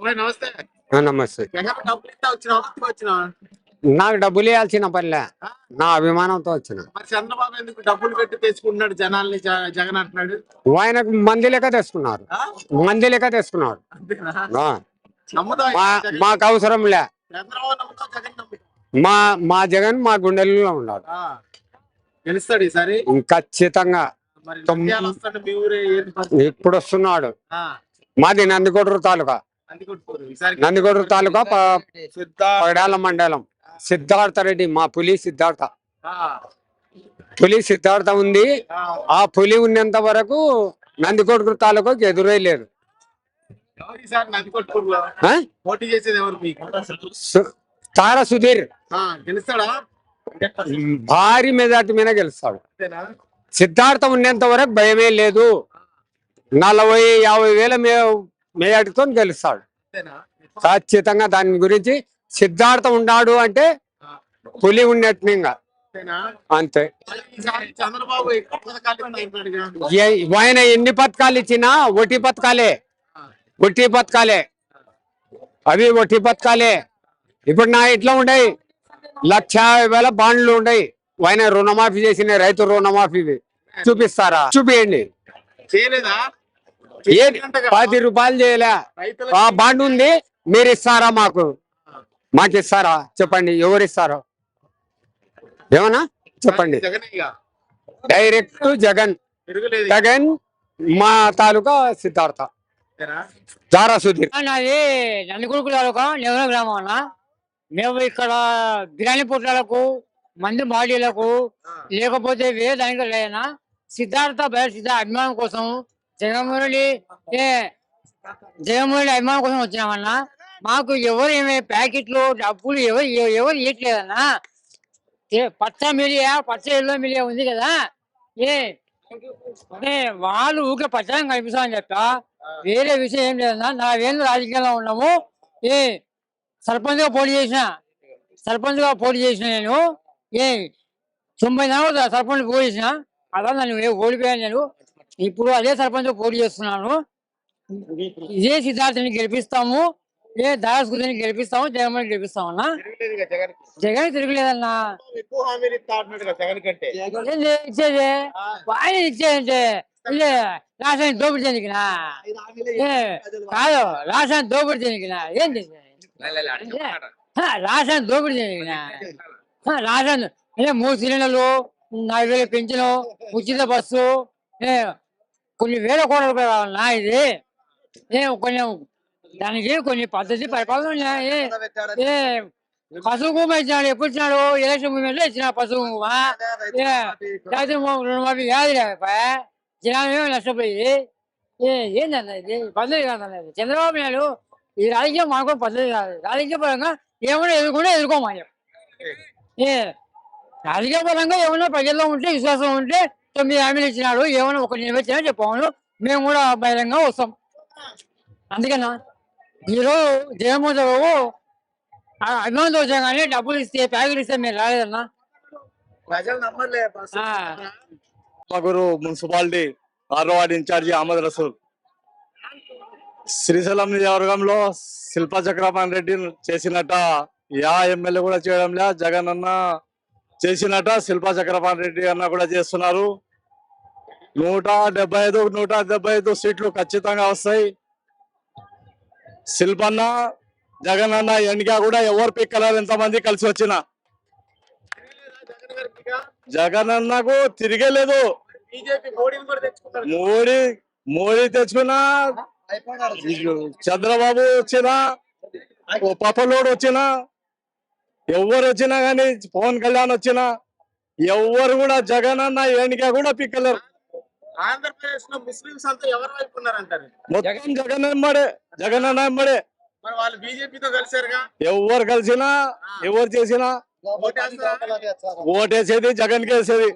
నమస్తే. నమస్తే. డబ్బులు ఇస్తా వచ్చినా నాకు డబ్బులు ఇవ్వాల్సిన పనిలే, నా అభిమానంతో వచ్చిన. మరి చంద్రబాబు ఎందుకు డబ్బులు పెట్టి తెచ్చుకుంటున్నాడు జనాల్ని? జగన్ అంటున్నాడు ఆయనకు మంది లెక్క తెచ్చుకున్నారు, మంది లెక్క తెచ్చుకున్నారు. మాకు అవసరం లే. చంద్రబాబు నమ్ముతావు, జగన్ నమ్ముతావు? మా జగన్ మా గుండెల్లో ఉన్నాడు. గెలుస్తాడు ఈసారి ఖచ్చితంగా. ఇప్పుడు వస్తున్నాడు. మాది నందికొట్టు తాలూకా, నందికొట్టు తాలూకా పగడాల మండలం. సిద్ధార్థ రెడ్డి మా పులి సిద్ధార్థ ఉంది. ఆ పులి ఉన్నంత వరకు నందికొట్టు తాలూకాకి ఎదురే లేదు. తార సుధీర్ భారీ మెజార్టీ మీద గెలుస్తాడు. సిద్ధార్థ ఉన్నంత వరకు భయమే లేదు. 40-50 వేల మెజార్టీతో గెలుస్తాడు ఖచ్చితంగా. దాని గురించి సిద్ధార్థ ఉన్నాడు అంటే పులి ఉన్నట్టుగా అంతే. ఆయన ఎన్ని పథకాలు ఇచ్చినా ఒట్టి పథకాలే, అవి ఒట్టి పథకాలే. ఇప్పుడు నా ఇట్లా ఉండయి 1,50,000 బాండ్లు ఉండయి. ఆయన రుణమాఫీ చేసిన రైతు రుణమాఫీ చూపిస్తారా? చూపియండి. 10 రూపాయలు చేయలే. ఆ బాండ్ ఉంది, మీరు ఇస్తారా? మాకు ఇస్తారా? చెప్పండి, ఎవరు ఇస్తారో ఏమన్నా చెప్పండి. డైరెక్ట్ జగన్ మా తాలూకా సిద్ధార్థ తారా సుధీర్. నాది నందికొట్టు తాలూకా నెవర గ్రామం అన్న. మేము ఇక్కడ బిర్యానీ పొట్లాలకు, మంది బాడీలకు, లేకపోతే వేరే దానికి లేదన్నా. సిద్ధార్థ అభిమానం కోసం, జగన్మోహన్ రెడ్డి అభిమానం కోసం వచ్చినామన్నా. మాకు ఎవరు ఏమే ప్యాకెట్లు డబ్బులు ఎవరు ఇవ్వట్లేదన్నా. పచ్చ ఎల్లో మీడియా ఉంది కదా, వాళ్ళు ఊకే పచ్చగా కనిపిస్తామని చెప్పా. వేరే విషయం ఏం లేదన్నా. 4 ఏళ్ళు రాజకీయాల్లో ఉన్నాము. సర్పంచ్గా పోటీ చేసిన నేను 90 సర్పంచ్ పోటీ చేసిన. అలా నన్ను ఓడిపోయాను నేను. ఇప్పుడు అదే సర్పంచ్ పోటీ చేస్తున్నాను. ఇదే సిద్ధార్థని గెలిపిస్తాము, దారాసుని గెలిపిస్తాము, జగన్మోహన్ గెలిపిస్తామన్నా. జగన్ తిరగలేదన్నా. ఇచ్చేది ఆయన ఇచ్చేదంటే రాష్ట్రాన్ని దోపిడీ చేయనికినా కాదు, రాష్ట్రాన్ని దోపిడీ చేయనికినా ఏంటి? రాష్ట్రాన్ని దోపిడీ చేయనికినా రాష్ట్రాన్ని 3 సిలిండర్లు, 4,000 పెంచను, ఉచిత బస్సు, కొన్ని వేల కోట్ల రూపాయలు కావాలన్నా. ఇది దానికి కొన్ని పద్ధతి పరిపాలన ఉన్నాయి. పసుపు కుంకుమ ఇచ్చినాడు. ఎప్పుడు ఇచ్చినాడు? ఎలక్షన్ మూమెంట్ లో ఇచ్చిన పసుపు కుంకుమ. రుణమాఫీ కాదు జనాలు నష్టపోయి ఏందన్నా ఇది? పద్ధతి కాదన్న. చంద్రబాబు నాయుడు ఈ రాజకీయం మానుకోవడం పద్ధతి కాదు. రాజకీయ పరంగా ఏమైనా ఎదుర్కోమని రాజకీయ పరంగా ఏమైనా ప్రజల్లో ఉంటే, విశ్వాసం ఉంటే 9 హామీలు ఇచ్చినాడు. ఏమైనా ఒక నిలబెచ్చినా చెప్పాము, మేము కూడా బహిరంగంగా వస్తాం. అందుకన్నా ఈరోజు జగన్మోహన్ బాబు అభిమానంతో వచ్చాం, కానీ డబ్బులు ఇస్తే ప్యాకెట్ ఇస్తే మీరు రాలేదన్నా. మగురు మున్సిపాలిటీ 6వ వార్డు ఇన్ఛార్జి అహ్మద్ రసూల్. శ్రీశైలం నియోజకవర్గంలో శిల్పా చక్రపాణి రెడ్డి చేసినట్ట ఎమ్మెల్యే కూడా చేయడం లే. జగన్ అన్న చేసినట్ట శిల్పా చక్రపాణి రెడ్డి అన్న కూడా చేస్తున్నారు. 175 సీట్లు ఖచ్చితంగా వస్తాయి. శిల్పన్న జగన్ అన్న ఎన్నిక కూడా ఎవరు పిక్కలేరు. ఎంతమంది కలిసి వచ్చినా జగన్ అన్నకు తిరిగేలేదు. మోడీ తెచ్చుకున్నా, చంద్రబాబు వచ్చినా, పప్పలోడు వచ్చినా, ఎవరు వచ్చినా కానీ, పవన్ కళ్యాణ్ వచ్చినా, ఎవరు కూడా జగన్ అన్న ఎన్నిక కూడా పిక్కలేరు. ఆంధ్రప్రదేశ్ లో ముస్లింస్ అంతా ఎవరి వైపు ఉన్నారంటారు? జగన్ అన్న ఎంబడే. వాళ్ళు బీజేపీతో కలిసారుగా. ఎవరు కలిసినా, ఎవరు చేసినా ఓటేసేది జగన్ కే వేసేది.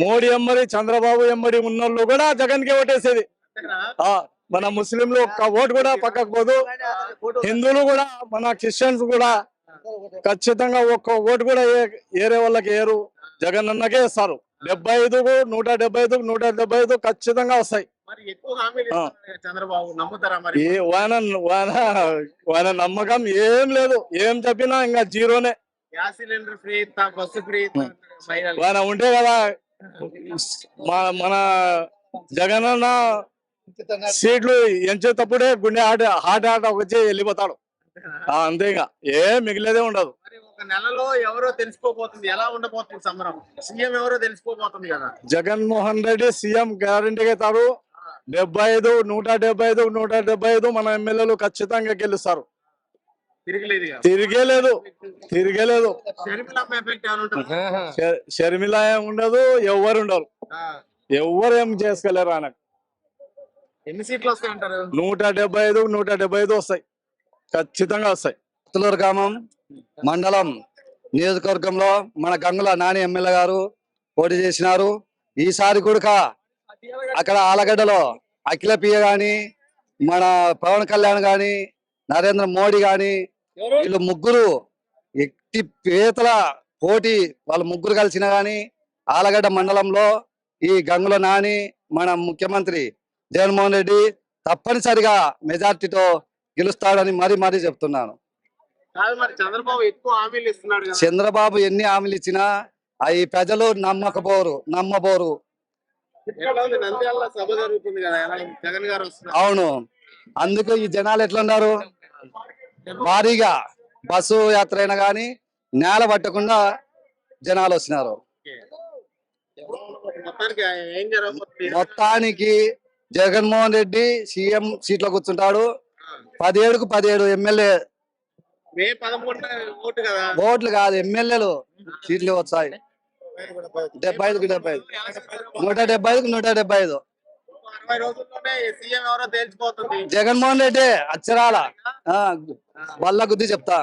మోడీ ఎమ్మడి, చంద్రబాబు ఎమ్మడి ఉన్నోళ్ళు కూడా జగన్ కే ఓటేసేది. మన ముస్లింలు ఒక్క ఓటు కూడా పక్కకు పోదు. హిందువులు కూడా, మన క్రిస్టియన్స్ కూడా ఖచ్చితంగా ఒక్క ఓటు కూడా ఏరే వాళ్ళకి ఏరు, జగన్ అన్నకే ఇస్తారు. 75 175 175 ఖచ్చితంగా వస్తాయి. మరి ఎక్కువ హామీలు ఆ. ఇస్తున్నాడు కదా చంద్రబాబు, నమ్ముతారా మరి? ఏ వాన నమ్మకం ఏం లేదు, ఏం చెప్పినా ఇంకా జీరోనే. గ్యాస్ సిలిండర్ ఫ్రీ ఇస్తా, బస్సు ఫ్రీ ఇస్తా అంటాడు మహిళలకు. వాన ఉంటే కదా మన జగనన్న సీట్లు ఎంచేటప్పుడే గుండె హార్ట్ అటాక్ వచ్చి వెళ్ళిపోతాడు. అంతే ఇక ఏం మిగిలేదే ఉండదు. మరి ఒక నెలలో ఎవరో తెలిసిపోబోతుంది, ఎలా ఉండబోతుంది సమరం, సీఎం ఎవరో తెలిసిపోబోతుంది కదా. జగన్మోహన్ రెడ్డి సీఎం గ్యారంటీగా అవుతారు. 75, 175, 175 మన ఎమ్మెల్యేలు ఖచ్చితంగా గెలుస్తారు. తిరగలేదు ఇక. తిరిగేలేదు. షర్మిలమ్మ ఎఫెక్ట్ ఏమైనా ఉంటుంది? షర్మిల ఏం ఉండదు, ఎవ్వరు ఉండరు, ఆ. ఎవ్వరు ఏం చేసుకోలేరు. ఆయనకు ఎన్ని సీట్లు వస్తాయంటారు? 175, 175 వస్తాయి, ఖచ్చితంగా వస్తాయి. పుత్తలూరు గ్రామం మండలం నియోజకవర్గంలో మన గంగుల నాని ఎమ్మెల్యే గారు పోటీ చేసినారు. ఈసారి కూడా అక్కడ ఆలగడ్డలో అఖిల ప్రియ గాని, మన పవన్ కళ్యాణ్ గాని, నరేంద్ర మోడీ గాని, వీళ్ళు ముగ్గురు ఎట్టి పేతల పోటీ, వాళ్ళు ముగ్గురు కలిసిన గాని ఆలగడ్డ మండలంలో ఈ గంగుల నాని మన ముఖ్యమంత్రి జగన్మోహన్ రెడ్డి తప్పనిసరిగా మెజార్టీతో గెలుస్తాడని మరీ చెప్తున్నాను. కాదు మరి చంద్రబాబు ఎక్కువ హామీలు ఇస్తున్నాడు కదా. చంద్రబాబు ఎన్ని హామీలు ఇచ్చినా అవి ప్రజలు నమ్మబోరు. ఎట్లా ఉంది? నంద్యాలలో సభ జరుగుతుంది కదా, ఎలా ఉంది? జగన్ గారు వస్తున్నారు. అవును, అందుకు ఈ జనాలు ఎట్లున్నారు, భారీగా బస్సు యాత్ర అయినా గానీ నేల పట్టకుండా జనాలు వస్తున్నారు. మొత్తానికి ఏం జరగబోతుంది? మొత్తానికి జగన్మోహన్ రెడ్డి సీఎం సీట్లో కూర్చుంటాడు. 17కు 17 ఎమ్మెల్యే మే 13 ఓటు కదా. ఓట్లు కాదు, ఎమ్మెల్యేలు సీట్లు వచ్చాయి. 75కు 75, 175కు 175. 60 రోజుల్లోనే సీఎం ఎవరో తేల్చిపోతుంది. జగన్మోహన్ రెడ్డి అక్షరాల బల్ల గుద్ది చెప్తా.